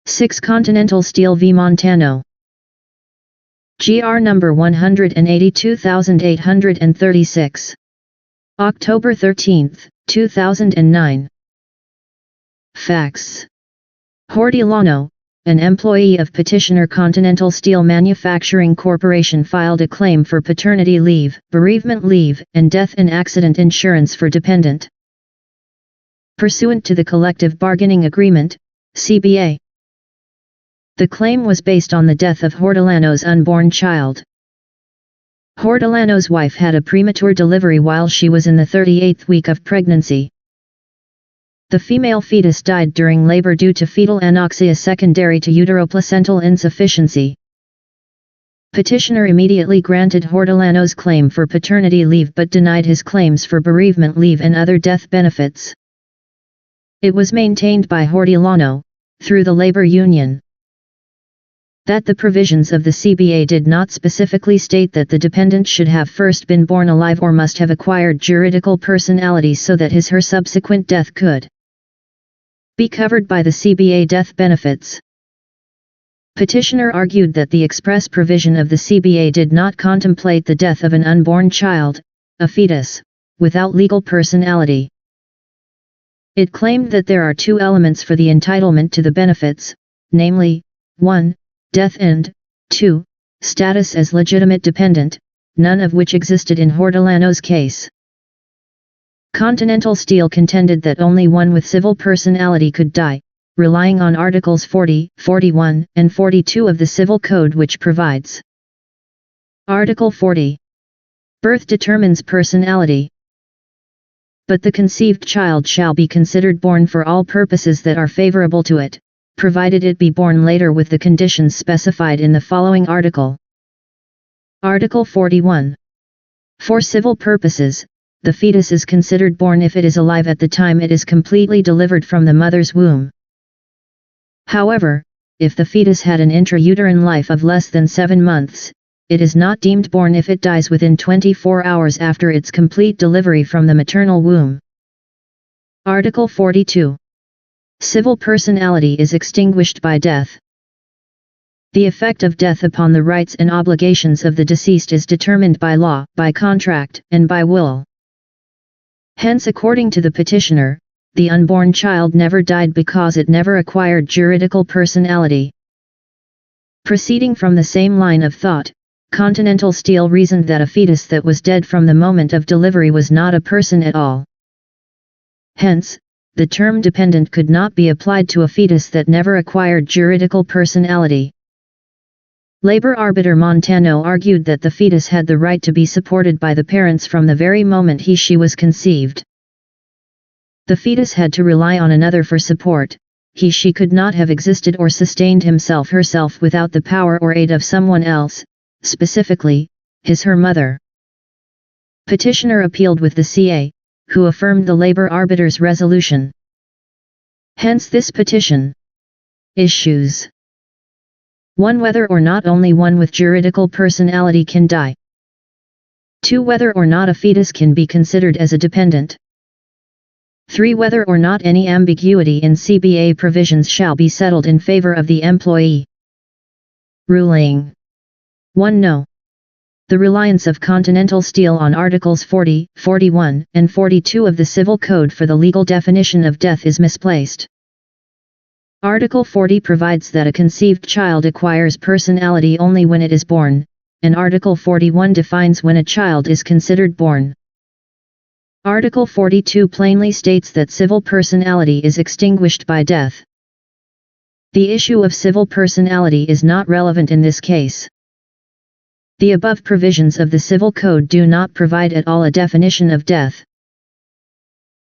6 Continental Steel v Montaño. GR number 182836. October 13, 2009. Facts. Hortillano, an employee of petitioner Continental Steel Manufacturing Corporation, filed a claim for paternity leave, bereavement leave, and death and accident insurance for dependent. Pursuant to the collective bargaining agreement, C.B.A. The claim was based on the death of Hortillano's unborn child. Hortillano's wife had a premature delivery while she was in the 38th week of pregnancy. The female fetus died during labor due to fetal anoxia secondary to uteroplacental insufficiency. Petitioner immediately granted Hortillano's claim for paternity leave but denied his claims for bereavement leave and other death benefits. It was maintained by Hortillano, through the labor union, that the provisions of the C.B.A. did not specifically state that the dependent should have first been born alive or must have acquired juridical personality so that his/her subsequent death could be covered by the C.B.A. death benefits. Petitioner argued that the express provision of the C.B.A. did not contemplate the death of an unborn child, a fetus, without legal personality. It claimed that there are two elements for the entitlement to the benefits, namely, 1. Death and 2. Status as legitimate dependent, none of which existed in Hortillano's case. Continental Steel contended that only one with civil personality could die, relying on Articles 40, 41, and 42 of the Civil Code, which provides. Article 40. Birth determines personality. But the conceived child shall be considered born for all purposes that are favorable to it, provided it be born later with the conditions specified in the following article. Article 41. For civil purposes, the fetus is considered born if it is alive at the time it is completely delivered from the mother's womb. However, if the fetus had an intrauterine life of less than 7 months, it is not deemed born if it dies within 24 hours after its complete delivery from the maternal womb. Article 42. Civil personality is extinguished by death. The effect of death upon the rights and obligations of the deceased is determined by law, by contract, and by will. Hence, according to the petitioner, the unborn child never died because it never acquired juridical personality. Proceeding from the same line of thought, Continental Steel reasoned that a fetus that was dead from the moment of delivery was not a person at all. Hence, the term dependent could not be applied to a fetus that never acquired juridical personality. Labor arbiter Montaño argued that the fetus had the right to be supported by the parents from the very moment he/she was conceived. The fetus had to rely on another for support. He/she could not have existed or sustained himself/herself without the power or aid of someone else, specifically, his/her mother. Petitioner appealed with the C.A., who affirmed the labor arbiter's resolution. Hence this petition. Issues. 1. Whether or not only one with juridical personality can die. 2. Whether or not a fetus can be considered as a dependent. 3. Whether or not any ambiguity in C.B.A. provisions shall be settled in favor of the employee. Ruling. 1. No. The reliance of Continental Steel on Articles 40, 41, and 42 of the Civil Code for the legal definition of death is misplaced. Article 40 provides that a conceived child acquires personality only when it is born, and Article 41 defines when a child is considered born. Article 42 plainly states that civil personality is extinguished by death. The issue of civil personality is not relevant in this case. The above provisions of the Civil Code do not provide at all a definition of death.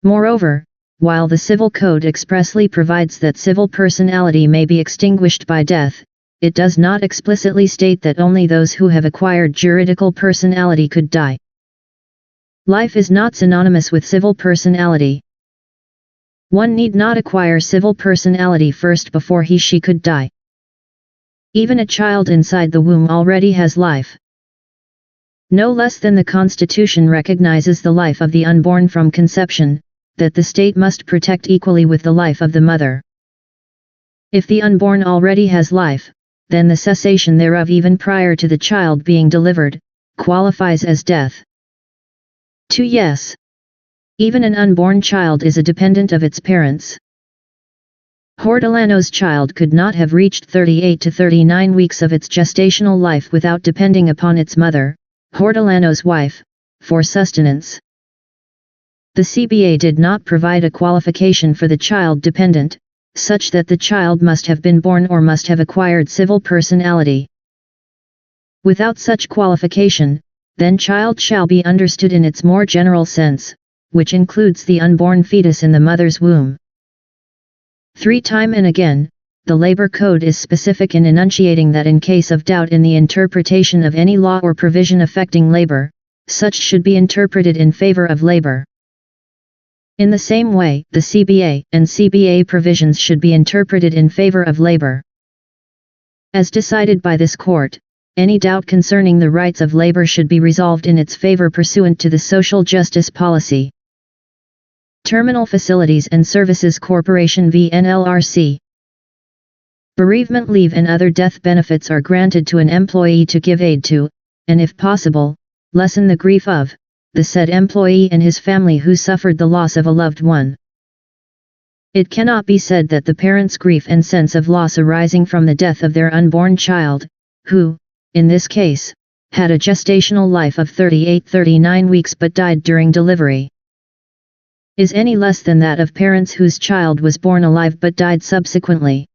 Moreover, while the Civil Code expressly provides that civil personality may be extinguished by death, it does not explicitly state that only those who have acquired juridical personality could die. Life is not synonymous with civil personality. One need not acquire civil personality first before he/she could die. Even a child inside the womb already has life. No less than the Constitution recognizes the life of the unborn from conception, that the state must protect equally with the life of the mother. If the unborn already has life, then the cessation thereof even prior to the child being delivered, qualifies as death. 2. Yes. Even an unborn child is a dependent of its parents. Hortillano's child could not have reached 38 to 39 weeks of its gestational life without depending upon its mother, Hortillano's wife, for sustenance. The C.B.A. did not provide a qualification for the child dependent, such that the child must have been born or must have acquired civil personality. Without such qualification, then child shall be understood in its more general sense, which includes the unborn fetus in the mother's womb. 3. Time and again, the Labor Code is specific in enunciating that in case of doubt in the interpretation of any law or provision affecting labor, such should be interpreted in favor of labor. In the same way, the C.B.A. and C.B.A. provisions should be interpreted in favor of labor. As decided by this court, any doubt concerning the rights of labor should be resolved in its favor pursuant to the social justice policy. Terminal Facilities and Services Corporation v. NLRC. Bereavement leave and other death benefits are granted to an employee to give aid to, and if possible, lessen the grief of, the said employee and his family who suffered the loss of a loved one. It cannot be said that the parents' grief and sense of loss arising from the death of their unborn child, who, in this case, had a gestational life of 38-39 weeks but died during delivery, is any less than that of parents whose child was born alive but died subsequently.